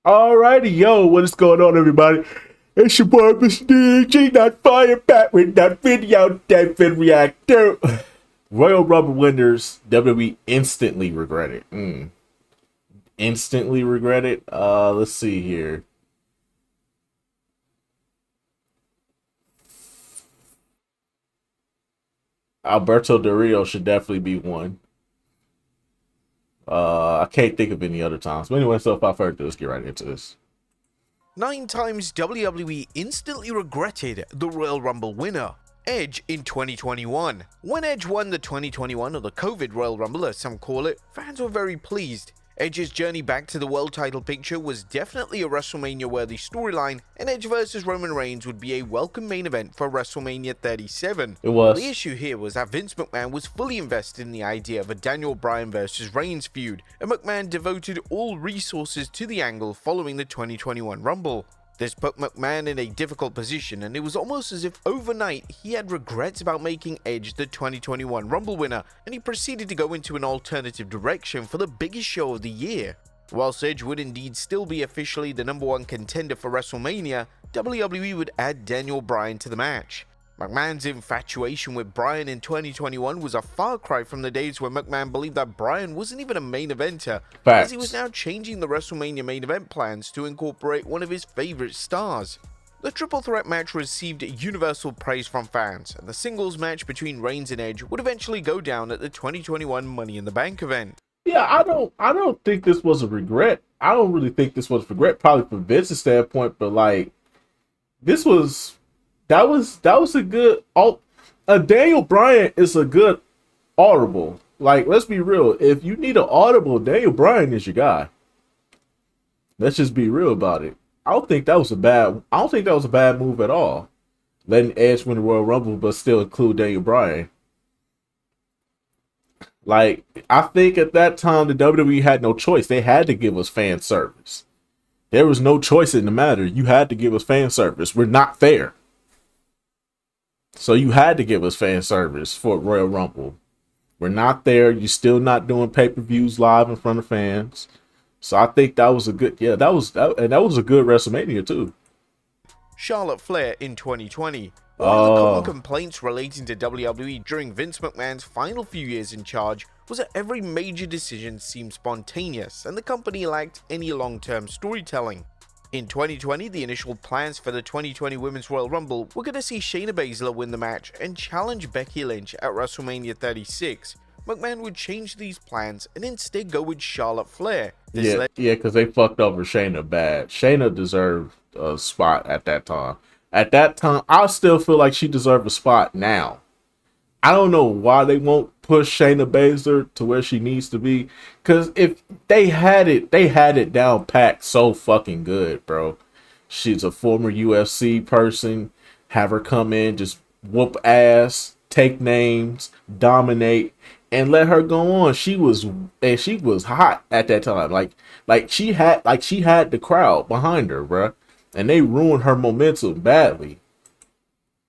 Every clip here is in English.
Alrighty, yo, what is going on, everybody? It's your boy, Mr. DG, not fire back with that video, David Reactor. Royal Rumble winners, WWE instantly regret it. Instantly regret it. Let's see here. Alberto Del Rio should definitely be one. I can't think of any other times. But anyway, so without further ado, let's get right into this. 9 times WWE instantly regretted the Royal Rumble winner, Edge, in 2021. When Edge won the 2021, or the COVID Royal Rumble as some call it, fans were very pleased. Edge's journey back to the world title picture was definitely a WrestleMania-worthy storyline, and Edge vs Roman Reigns would be a welcome main event for WrestleMania 37. It was. The issue here was that Vince McMahon was fully invested in the idea of a Daniel Bryan vs Reigns feud, and McMahon devoted all resources to the angle following the 2021 Rumble. This put McMahon in a difficult position, and it was almost as if overnight he had regrets about making Edge the 2021 Rumble winner, and he proceeded to go into an alternative direction for the biggest show of the year. Whilst Edge would indeed still be officially the #1 contender for WrestleMania, WWE would add Daniel Bryan to the match. McMahon's infatuation with Bryan in 2021 was a far cry from the days when McMahon believed that Bryan wasn't even a main eventer, as he was now changing the WrestleMania main event plans to incorporate one of his favorite stars. The triple threat match received universal praise from fans, and the singles match between Reigns and Edge would eventually go down at the 2021 Money in the Bank event. Yeah, I don't think this was a regret. I don't really think this was a regret, probably from Vince's standpoint, but like, this was. That was a good. Daniel Bryan is a good audible. Like, let's be real. If you need an audible, Daniel Bryan is your guy. Let's just be real about it. I don't think that was a bad move at all. Letting Edge win the Royal Rumble, but still include Daniel Bryan. Like, I think at that time the WWE had no choice. They had to give us fan service. There was no choice in the matter. You had to give us fan service. We're not fair. So you had to give us fan service for Royal Rumble. We're not there. You're still not doing pay-per-views live in front of fans. So I think that was a good, and that was a good WrestleMania too. Charlotte Flair in 2020. One of the common complaints relating to WWE during Vince McMahon's final few years in charge was that every major decision seemed spontaneous and the company lacked any long-term storytelling. In 2020, the initial plans for the 2020 Women's Royal Rumble were going to see Shayna Baszler win the match and challenge Becky Lynch at WrestleMania 36. McMahon would change these plans and instead go with Charlotte Flair. Because they fucked over Shayna bad. Shayna deserved a spot at that time. At that time, I still feel like she deserved a spot now. I don't know why they won't push Shayna Baszler to where she needs to be. Because if they had it down packed so fucking good, bro. She's a former UFC person. Have her come in, just whoop ass, take names, dominate, and let her go on. She was hot at that time. Like she had the crowd behind her, bro. And they ruined her momentum badly.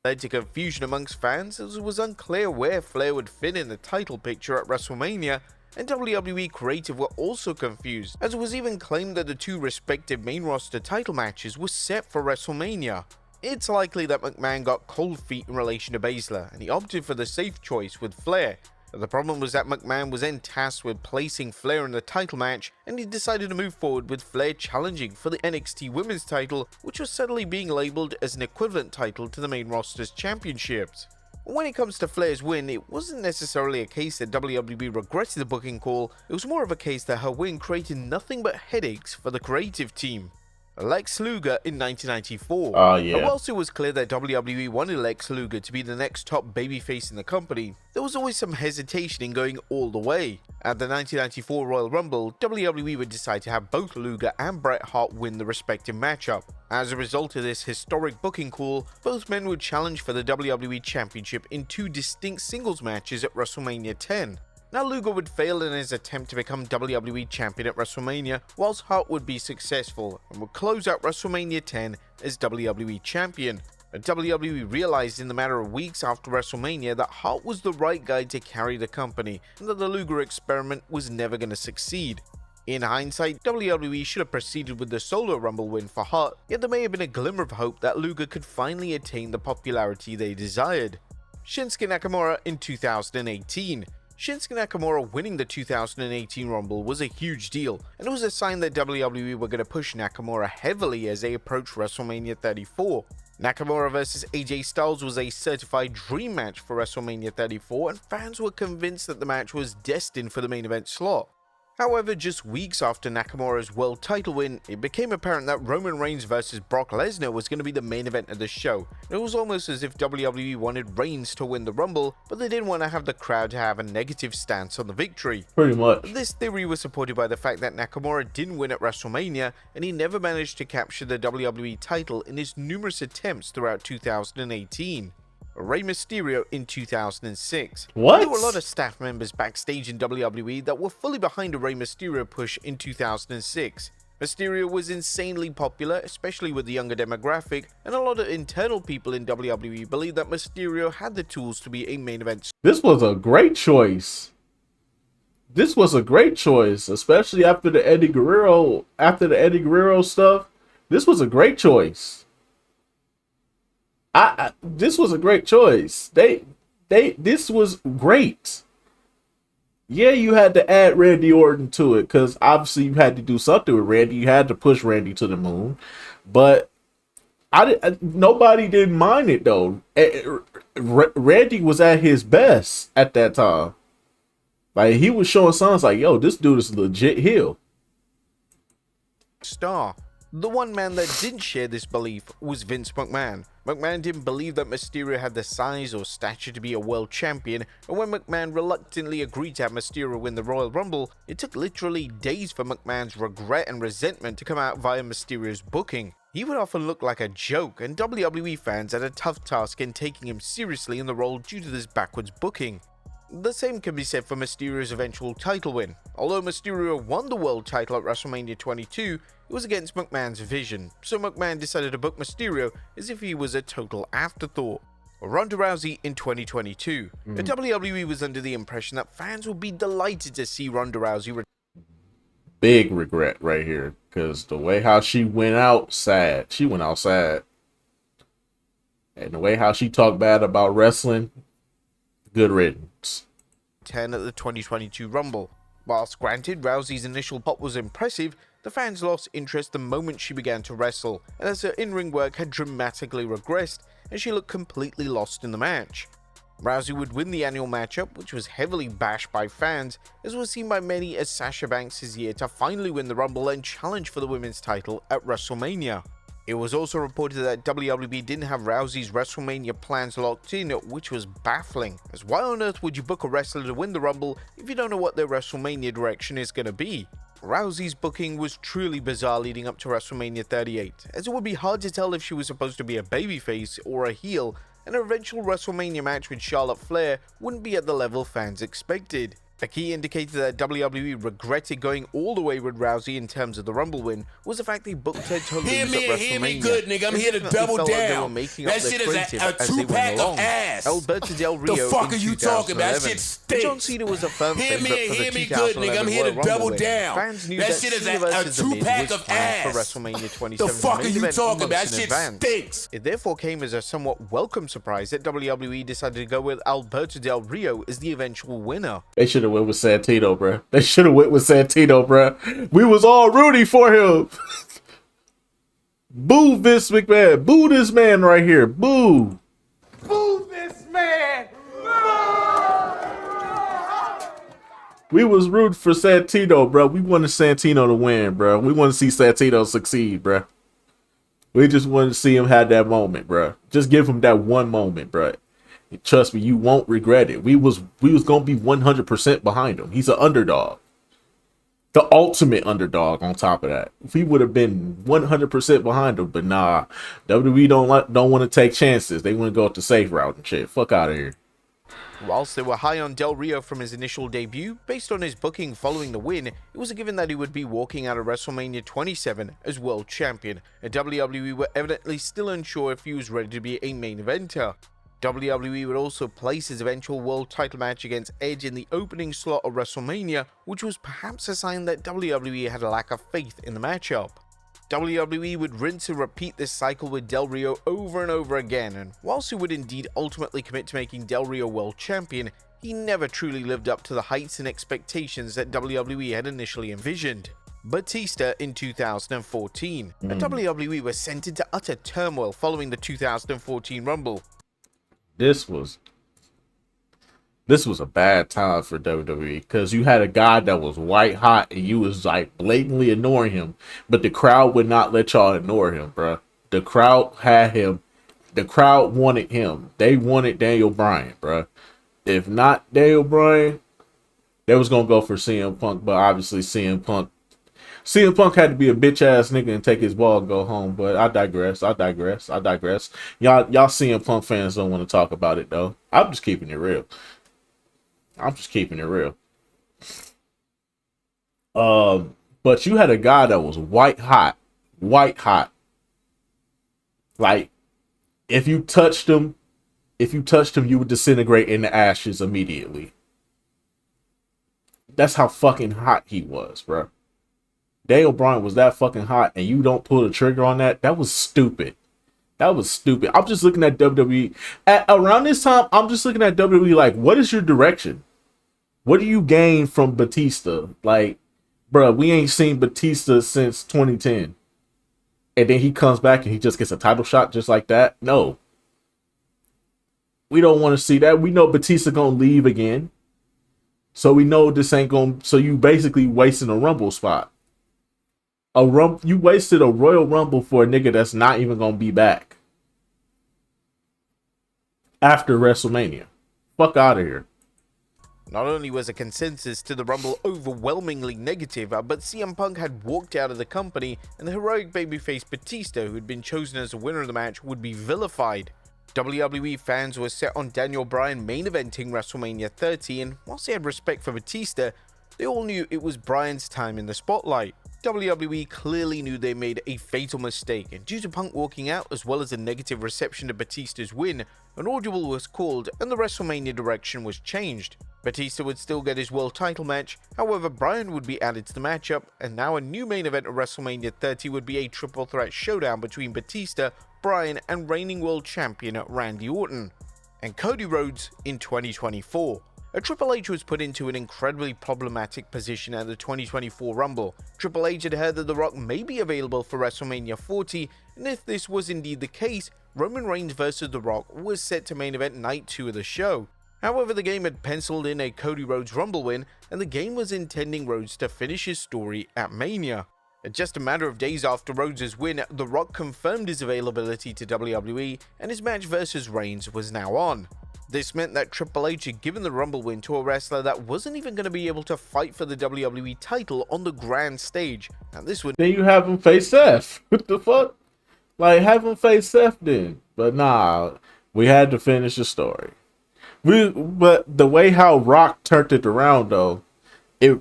Led to confusion amongst fans, as it was unclear where Flair would fit in the title picture at WrestleMania, and WWE creative were also confused, as it was even claimed that the two respective main roster title matches were set for WrestleMania. It's likely that McMahon got cold feet in relation to Baszler, and he opted for the safe choice with Flair. The problem was that McMahon was then tasked with placing Flair in the title match, and he decided to move forward with Flair challenging for the NXT Women's title, which was suddenly being labeled as an equivalent title to the main roster's championships. When it comes to Flair's win, it wasn't necessarily a case that WWE regretted the booking call, it was more of a case that her win created nothing but headaches for the creative team. Lex Luger in 1994. And whilst it was clear that WWE wanted Lex Luger to be the next top babyface in the company, there was always some hesitation in going all the way. At the 1994 Royal Rumble, WWE would decide to have both Luger and Bret Hart win the respective matchup. As a result of this historic booking call, both men would challenge for the WWE Championship in two distinct singles matches at WrestleMania 10. Now Luger would fail in his attempt to become WWE Champion at WrestleMania, whilst Hart would be successful and would close out WrestleMania 10 as WWE Champion. WWE realized in the matter of weeks after WrestleMania that Hart was the right guy to carry the company, and that the Luger experiment was never going to succeed. In hindsight, WWE should have proceeded with the solo Rumble win for Hart, yet there may have been a glimmer of hope that Luger could finally attain the popularity they desired. Shinsuke Nakamura in 2018. Shinsuke Nakamura winning the 2018 Rumble was a huge deal, and it was a sign that WWE were going to push Nakamura heavily as they approached WrestleMania 34. Nakamura vs AJ Styles was a certified dream match for WrestleMania 34, and fans were convinced that the match was destined for the main event slot. However, just weeks after Nakamura's world title win, it became apparent that Roman Reigns vs Brock Lesnar was going to be the main event of the show. It was almost as if WWE wanted Reigns to win the Rumble, but they didn't want to have the crowd to have a negative stance on the victory. Pretty much. This theory was supported by the fact that Nakamura didn't win at WrestleMania, and he never managed to capture the WWE title in his numerous attempts throughout 2018. Rey Mysterio in 2006. What? There were a lot of staff members backstage in WWE that were fully behind a Rey Mysterio push in 2006. Mysterio was insanely popular, especially with the younger demographic, and a lot of internal people in WWE believed that Mysterio had the tools to be a main event. This was a great choice. This was a great choice, especially after the Eddie Guerrero stuff. This was a great choice. This was a great choice. This was great. Yeah, you had to add Randy Orton to it because obviously you had to do something with Randy. You had to push Randy to the moon, but nobody didn't mind it though. Randy was at his best at that time. Like he was showing signs like, yo, this dude is legit heel. Star. The one man that didn't share this belief was Vince McMahon. McMahon didn't believe that Mysterio had the size or stature to be a world champion, and when McMahon reluctantly agreed to have Mysterio win the Royal Rumble, it took literally days for McMahon's regret and resentment to come out via Mysterio's booking. He would often look like a joke, and WWE fans had a tough task in taking him seriously in the role due to this backwards booking. The same can be said for Mysterio's eventual title win. Although Mysterio won the world title at WrestleMania 22, it was against McMahon's vision, so McMahon decided to book Mysterio as if he was a total afterthought. Ronda Rousey in 2022. The WWE was under the impression that fans would be delighted to see Ronda Rousey Big regret right here, because the way how she went out, sad. She went out sad. And the way how she talked bad about wrestling, good riddance. 10 at the 2022 Rumble. Whilst granted Rousey's initial pop was impressive, the fans lost interest the moment she began to wrestle, and as her in-ring work had dramatically regressed, and she looked completely lost in the match. Rousey would win the annual matchup, which was heavily bashed by fans, as was seen by many as Sasha Banks' year to finally win the Rumble and challenge for the women's title at WrestleMania. It was also reported that WWE didn't have Rousey's WrestleMania plans locked in, which was baffling, as why on earth would you book a wrestler to win the Rumble if you don't know what their WrestleMania direction is going to be? Rousey's booking was truly bizarre leading up to WrestleMania 38, as it would be hard to tell if she was supposed to be a babyface or a heel, and her eventual WrestleMania match with Charlotte Flair wouldn't be at the level fans expected. A key indicator that WWE regretted going all the way with Rousey in terms of the Rumble win was the fact they booked her to lose at WrestleMania. Hear me good, nigga. I'm here to double down. That shit is a two-pack of ass. Alberto Del Rio the fuck are you talking about? That shit stinks. John Cena was a firm favorite for the 2011 good, nigga. I'm here to Royal double Rumble down. Fans knew that shit is a two-pack of ass. For WrestleMania 27 the fuck are you talking about? That shit stinks. It therefore came as a somewhat welcome surprise that WWE decided to go with Alberto Del Rio as the eventual winner. They should have went with Santino, bruh. They should have went with Santino, bruh. We was all rooting for him. Boo Vince McMahon. Boo this man right here. Boo. Boo this man. We was rooting for Santino, bro. We wanted Santino to win, bro. We want to see Santino succeed, bro. We just wanted to see him have that moment, bro. Just give him that one moment, bro. Trust me, you won't regret it. We was gonna be 100% behind him. He's an underdog, the ultimate underdog. On top of that, we would have been 100% behind him. But nah, WWE don't want to take chances. They want to go up the safe route and shit. Fuck out of here. Whilst they were high on Del Rio from his initial debut, based on his booking following the win, it was a given that he would be walking out of WrestleMania 27 as world champion, and WWE were evidently still unsure if he was ready to be a main eventer. WWE would also place his eventual world title match against Edge in the opening slot of WrestleMania, which was perhaps a sign that WWE had a lack of faith in the matchup. WWE would rinse and repeat this cycle with Del Rio over and over again, and whilst he would indeed ultimately commit to making Del Rio world champion, he never truly lived up to the heights and expectations that WWE had initially envisioned. Batista in 2014, and WWE was sent into utter turmoil following the 2014 Rumble. This was a bad time for WWE because you had a guy that was white hot and you was like blatantly ignoring him, but the crowd would not let y'all ignore him, bruh. The crowd had him. The crowd wanted him. They wanted Daniel Bryan, bruh. If not Daniel Bryan, they was gonna go for CM Punk, but obviously CM Punk had to be a bitch ass nigga and take his ball and go home. But I digress. Y'all CM Punk fans don't want to talk about it though. I'm just keeping it real. But you had a guy that was white hot. Like if you touched him, you would disintegrate into ashes immediately. That's how fucking hot he was, bro. Daniel Bryan was that fucking hot, and you don't pull the trigger on that. That was stupid. I'm just looking at WWE around this time. I'm just looking at WWE like, what is your direction? What do you gain from Batista? Like, bro, we ain't seen Batista since 2010, and then he comes back and he just gets a title shot just like that. No, we don't want to see that. We know Batista gonna leave again, so we know this ain't gonna. So you basically wasting a Rumble spot. You wasted a Royal Rumble for a nigga that's not even gonna be back after WrestleMania. Fuck out of here. Not only was a consensus to the Rumble overwhelmingly negative, but CM Punk had walked out of the company, and the heroic babyface Batista, who had been chosen as the winner of the match, would be vilified. WWE fans were set on Daniel Bryan main eventing WrestleMania 30, and whilst they had respect for Batista, they all knew it was Bryan's time in the spotlight. WWE clearly knew they made a fatal mistake, and due to Punk walking out as well as a negative reception to Batista's win, an audible was called and the WrestleMania direction was changed. Batista would still get his world title match, however Bryan would be added to the matchup, and now a new main event of WrestleMania 30 would be a triple threat showdown between Batista, Bryan, and reigning world champion Randy Orton, and Cody Rhodes in 2024. Triple H was put into an incredibly problematic position at the 2024 Rumble. Triple H had heard that The Rock may be available for WrestleMania 40, and if this was indeed the case, Roman Reigns vs. The Rock was set to main event night 2 of the show. However, the game had penciled in a Cody Rhodes Rumble win, and the game was intending Rhodes to finish his story at Mania. Just a matter of days after Rhodes' win, The Rock confirmed his availability to WWE, and his match versus Reigns was now on. This meant that Triple H had given the Rumble win to a wrestler that wasn't even going to be able to fight for the WWE title on the grand stage. And this would... Then you have him face Seth. What the fuck? Like, have him face Seth then. But nah, we had to finish the story. But the way how Rock turned it around, though,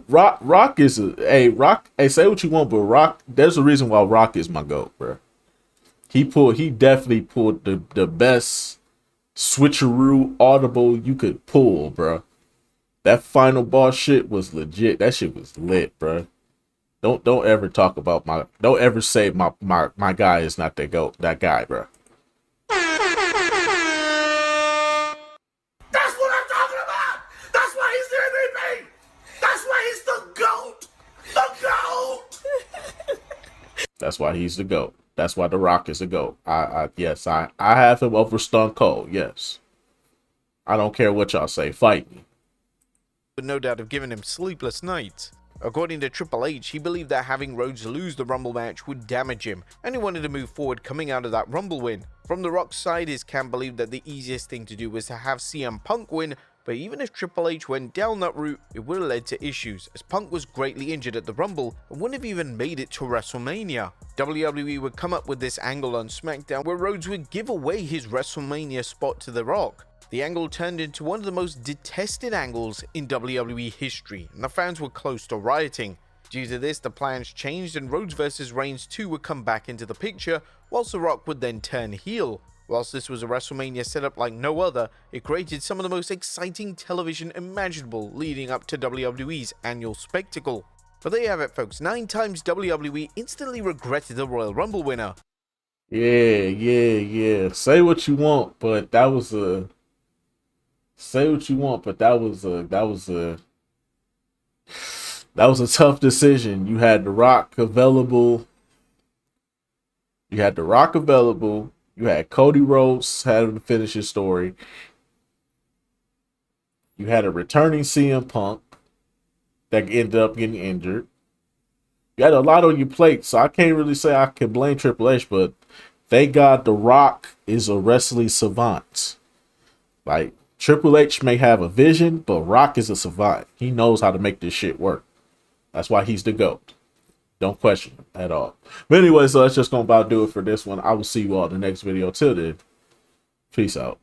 Rock is Rock. Hey, say what you want, but Rock. There's a reason why Rock is my GOAT, bro. He definitely pulled the best switcheroo audible you could pull, bro. That final boss shit was legit. That shit was lit, bro. Don't ever talk about don't ever say my guy is not the GOAT. That guy, bro. That's what I'm talking about. That's why he's the MVP. That's why he's the GOAT. The GOAT. That's why he's the GOAT. That's why The Rock is a GOAT. Yes, I have him over Stone Cold. Yes. I don't care what y'all say. Fight me. Would no doubt have given him sleepless nights. According to Triple H, he believed that having Rhodes lose the Rumble match would damage him, and he wanted to move forward coming out of that Rumble win. From The Rock's side, his camp believed that the easiest thing to do was to have CM Punk win, but even if Triple H went down that route, it would have led to issues, as Punk was greatly injured at the Rumble and wouldn't have even made it to WrestleMania. WWE would come up with this angle on SmackDown where Rhodes would give away his WrestleMania spot to The Rock. The angle turned into one of the most detested angles in WWE history, and the fans were close to rioting. Due to this, the plans changed and Rhodes vs. Reigns 2 would come back into the picture, whilst The Rock would then turn heel. Whilst this was a WrestleMania setup like no other, it created some of the most exciting television imaginable leading up to WWE's annual spectacle. But there you have it, folks. 9 times WWE instantly regretted the Royal Rumble winner. Yeah. Say what you want, but that was a tough decision. You had The Rock available. You had Cody Rhodes had to finish his story. You had a returning CM Punk that ended up getting injured. You had a lot on your plate, so I can't really say I can blame Triple H, but thank God The Rock is a wrestling savant. Like, Triple H may have a vision, but Rock is a savant. He knows how to make this shit work. That's why he's the GOAT. Don't question him at all. But anyway, so that's just going to about do it for this one. I will see you all in the next video. Till then, peace out.